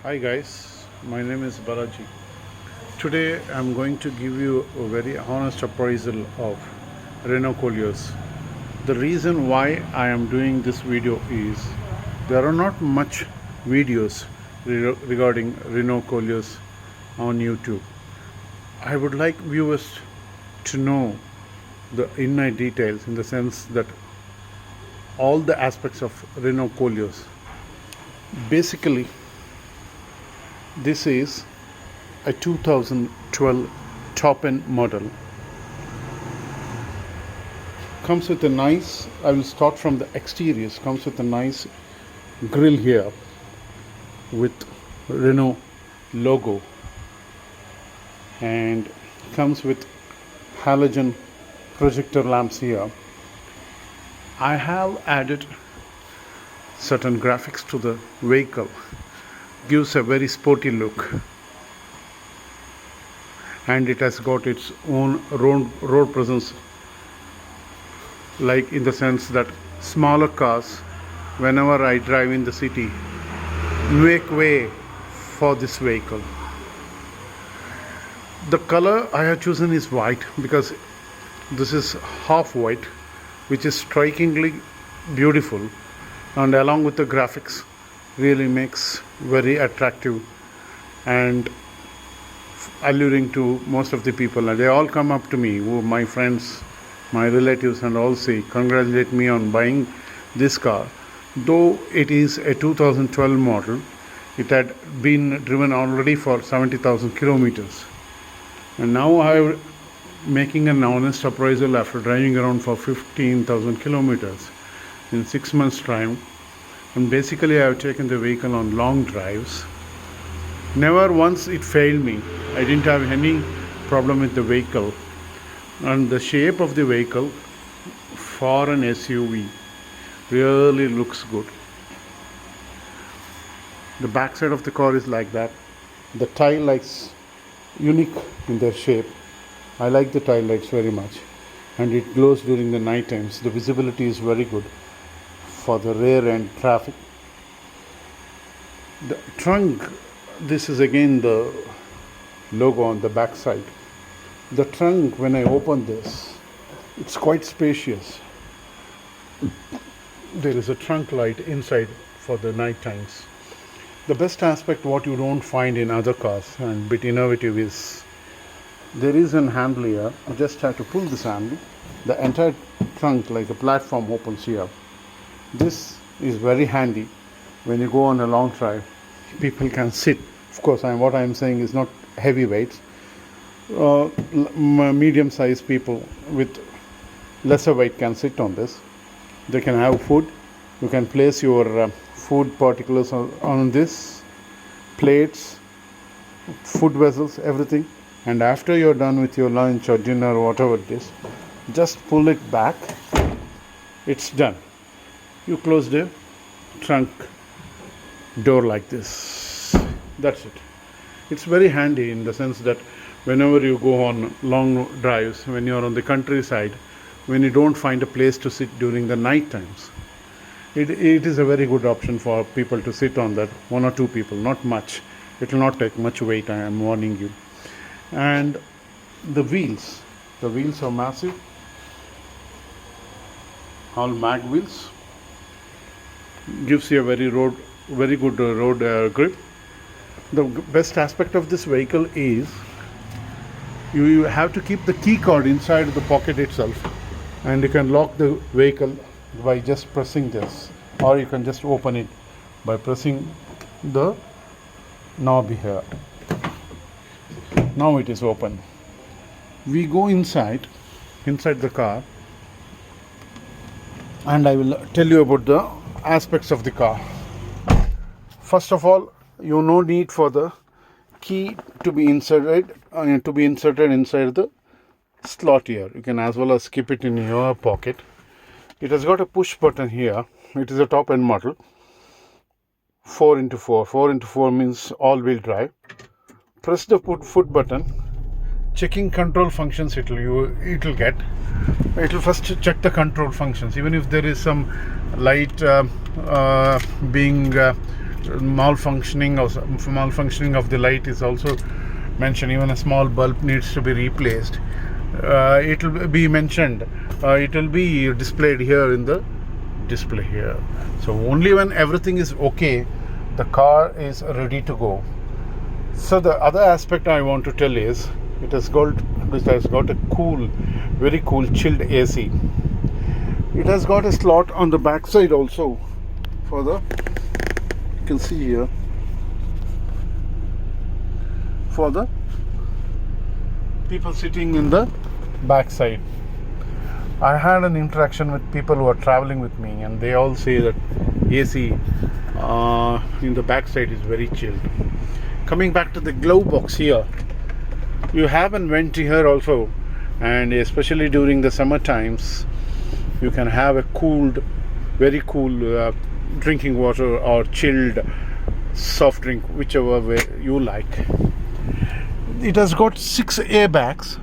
Hi guys, my name is Balaji. Today I'm going to give you a very honest appraisal of Renault Koleos. The reason why I am doing this video is there are not much videos regarding Renault Koleos on YouTube. I would like viewers to know the inner details, in the sense that all the aspects of Renault Koleos. Basically, this is a 2012 top-end model. Comes with a nice, I will start from the exteriors, comes with a nice grille here with Renault logo, and comes with halogen projector lamps here. I have added certain graphics to the vehicle, gives a very sporty look, and it has got its own road presence, like in the sense that smaller cars, whenever I drive in the city, make way for this vehicle. The color I have chosen is white because this is half white, which is strikingly beautiful, and along with the graphics really makes very attractive and alluring to most of the people. And they all come up to me, my friends, my relatives, and all say congratulate me on buying this car. Though it is a 2012 model, it had been driven already for 70,000 kilometers, and now I'm making an honest appraisal after driving around for 15,000 kilometers in 6 months time. And basically I have taken the vehicle on long drives. Never once it failed me. I didn't have any problem with the vehicle, and the shape of the vehicle for an SUV really looks good. The back side of the car is like that. The tail lights unique in their shape. I like the tail lights very much, and it glows during the night times. The visibility is very good for the rear end traffic. The trunk, this is again the logo on the back side. The trunk, when I open this, it's quite spacious. There is a trunk light inside for the night times. The best aspect, what you don't find in other cars and bit innovative, is there is an handle here. You just have to pull this handle. The entire trunk, like a platform, opens here. This is very handy when you go on a long drive. People can sit. Of course, what I am saying is not heavyweights. Medium-sized people with lesser weight can sit on this. They can have food. You can place your food particulars on this, plates, food vessels, everything. And after you're done with your lunch or dinner or whatever it is, just pull it back. It's done. You close the trunk door like this. That's it. It's very handy in the sense that whenever you go on long drives, when you're on the countryside, when you don't find a place to sit during the night times, it is a very good option for people to sit on that. One or two people, not much. It will not take much weight, I am warning you. And the wheels are massive, all mag wheels, gives you a very good road grip. The best aspect of this vehicle is you have to keep the key card inside the pocket itself, and you can lock the vehicle by just pressing this, or you can just open it by pressing the knob here. Now it is open. We go inside the car, and I will tell you about the aspects of the car. First of all, you no need for the key to be inserted inside the slot here. You can as well as keep it in your pocket. It has got a push button here. It is a top end model, 4x4. 4x4 means all wheel drive. Press the foot button. Checking control functions it will get. It will first check the control functions. Even if there is some light being malfunctioning of the light is also mentioned. Even a small bulb needs to be replaced. It will be mentioned. It will be displayed here in the display here. So only when everything is okay, the car is ready to go. So the other aspect I want to tell is it has got a cool, very cool chilled AC. It has got a slot on the back side also for the, you can see here, for the people sitting in the back side. I had an interaction with people who are traveling with me, and they all say that AC in the back side is very chilled. Coming back to the glove box here, you have a vent here also, and especially during the summer times, you can have a cooled, very cool drinking water or chilled soft drink, whichever way you like. It has got 6 airbags.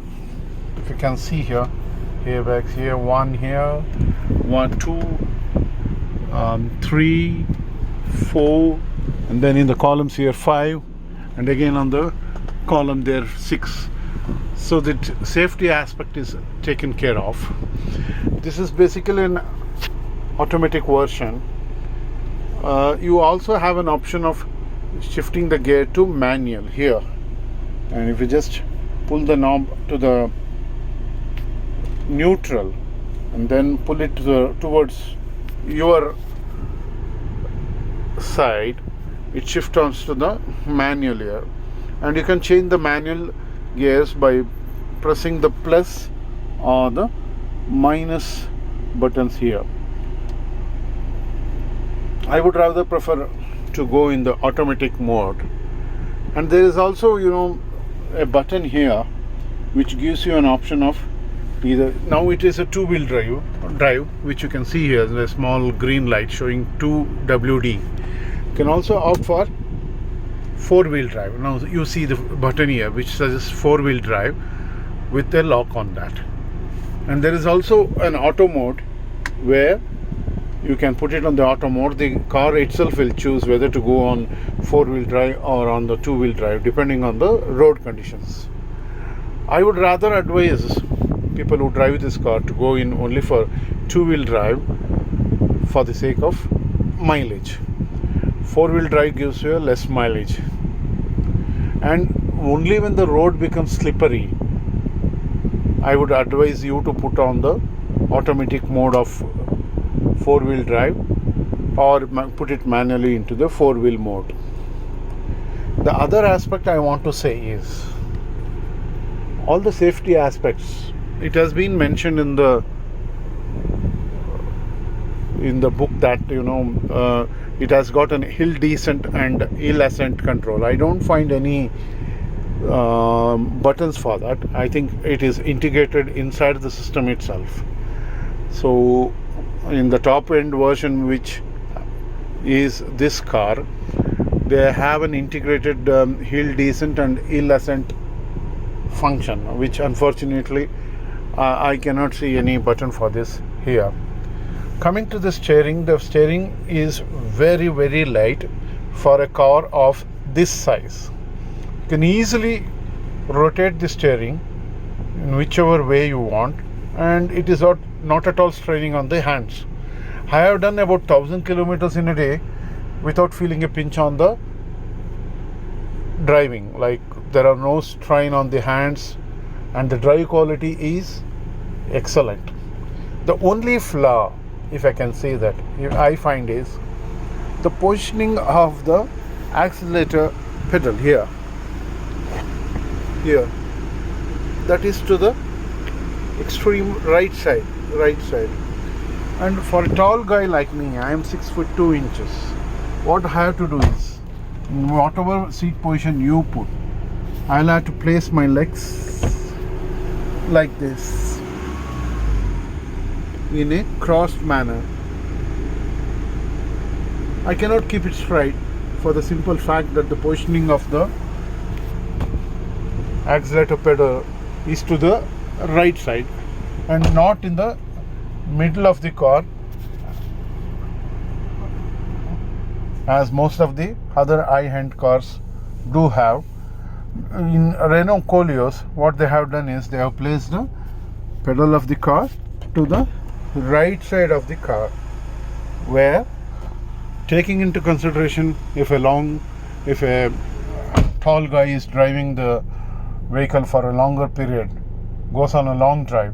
If you can see here, airbags here, one here, 1, 2, 3, 4, and then in the columns here 5, and again on the column there 6. So the safety aspect is taken care of. This is basically an automatic version. You also have an option of shifting the gear to manual here, and if you just pull the knob to the neutral and then pull it towards your side, it shifts on to the manual here, and you can change the manual gears by pressing the plus or the minus buttons here. I would rather prefer to go in the automatic mode, and there is also, you know, a button here which gives you an option of either, now it is a 2-wheel drive, which you can see here, the small green light showing 2WD. You can also opt for 4-wheel drive. Now you see the button here which says 4-wheel drive with a lock on that. And there is also an auto mode where you can put it on the auto mode. The car itself will choose whether to go on 4-wheel drive or on the 2-wheel drive depending on the road conditions. I would rather advise people who drive this car to go in only for 2-wheel drive for the sake of mileage. 4-wheel drive gives you less mileage, and only when the road becomes slippery, I would advise you to put on the automatic mode of 4-wheel drive or put it manually into the 4-wheel mode. The other aspect I want to say is all the safety aspects. It has been mentioned in the book that, you know, it has got an hill descent and hill ascent control. I don't find any buttons for that. I think it is integrated inside the system itself. So in the top end version, which is this car, they have an integrated hill descent and hill ascent function, which unfortunately I cannot see any button for this here. Coming to the steering is very, very light for a car of this size. You can easily rotate the steering in whichever way you want, and it is not at all straining on the hands. I have done about 1,000 kilometers in a day without feeling a pinch on the driving. Like, there are no strain on the hands, and the drive quality is excellent. The only flaw, if I can say that, I find is the positioning of the accelerator pedal here. That is to the extreme right side. And for a tall guy like me, I am 6'2". What I have to do is, in whatever seat position you put, I'll have to place my legs like this in a crossed manner. I cannot keep it straight for the simple fact that the positioning of the accelerator pedal is to the right side and not in the middle of the car. as most of the other high-end cars do have. In Renault Koleos, what they have done is they have placed the pedal of the car to the right side of the car, where, taking into consideration if a tall guy is driving the vehicle for a longer period, goes on a long drive,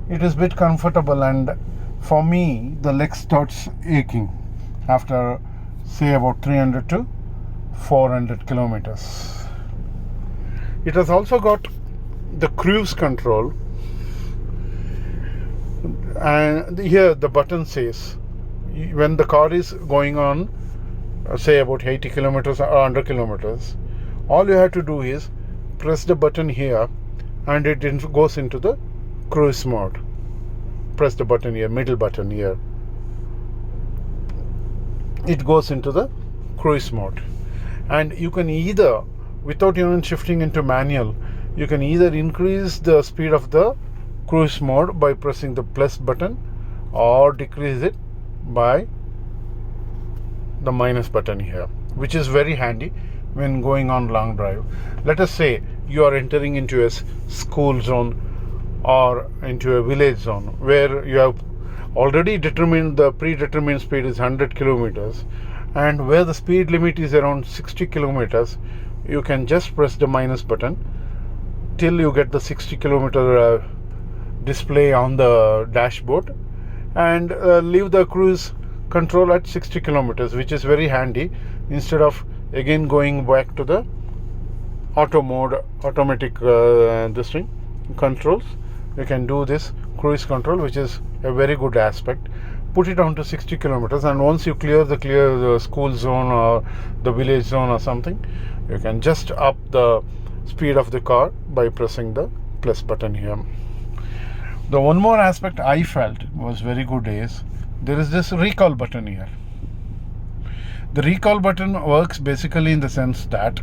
it is a bit comfortable, and for me the leg starts aching after say about 300 to 400 kilometers. It has also got the cruise control, and here the button says when the car is going on say about 80 kilometers or 100 kilometers, all you have to do is press the button here and it goes into the cruise mode. Press the button here, middle button here, it goes into the cruise mode. And you can either, without even shifting into manual, you can either increase the speed of the cruise mode by pressing the plus button, or decrease it by the minus button here, which is very handy when going on long drive. Let us say you are entering into a school zone or into a village zone where you have already determined the predetermined speed is 100 kilometers, and where the speed limit is around 60 kilometers, you can just press the minus button till you get the 60 kilometer display on the dashboard, and leave the cruise control at 60 kilometers, which is very handy. Instead of again going back to the auto mode, automatic this thing controls, you can do this cruise control, which is a very good aspect. Put it on to 60 kilometers, and once you clear the school zone or the village zone or something, you can just up the speed of the car by pressing the plus button here. The one more aspect I felt was very good is there is this recall button here. The recall button works basically in the sense that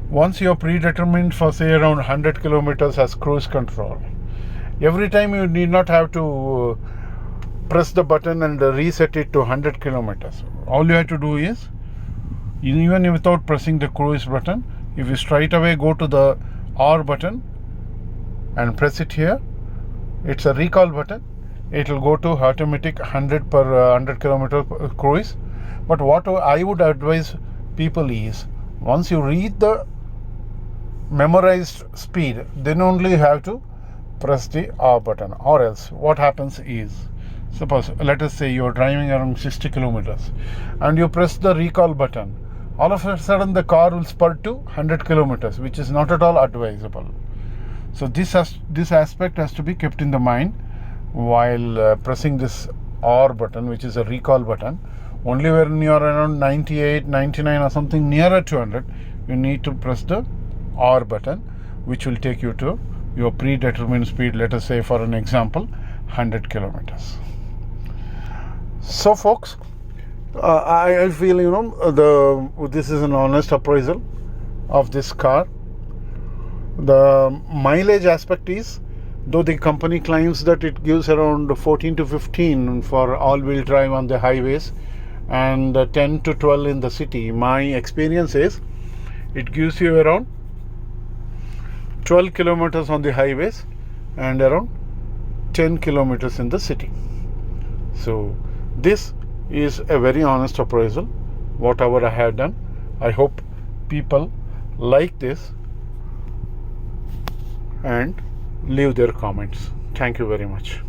once you're predetermined for say around 100 kilometers as cruise control, every time you need not have to press the button and reset it to 100 kilometers. All you have to do is, even without pressing the cruise button, if you straight away go to the R button and press it here, it's a recall button. It will go to automatic 100 per 100 kilometer cruise. But what I would advise people is, once you reach the memorized speed, then only you have to press the R button. Or else what happens is, suppose let us say you are driving around 60 kilometers and you press the recall button, all of a sudden the car will spurt to 100 kilometers, which is not at all advisable. So this aspect has to be kept in the mind while pressing this R button, which is a recall button. Only when you are around 98, 99 or something nearer to 100, you need to press the R button, which will take you to your predetermined speed, let us say for an example 100 kilometers. So folks, I feel this is an honest appraisal of this car. The mileage aspect is, though the company claims that it gives around 14 to 15 for all-wheel drive on the highways and 10 to 12 in the city, my experience is it gives you around 12 kilometers on the highways and around 10 kilometers in the city. So this is a very honest appraisal, whatever I have done. I hope people like this and leave their comments. Thank you very much.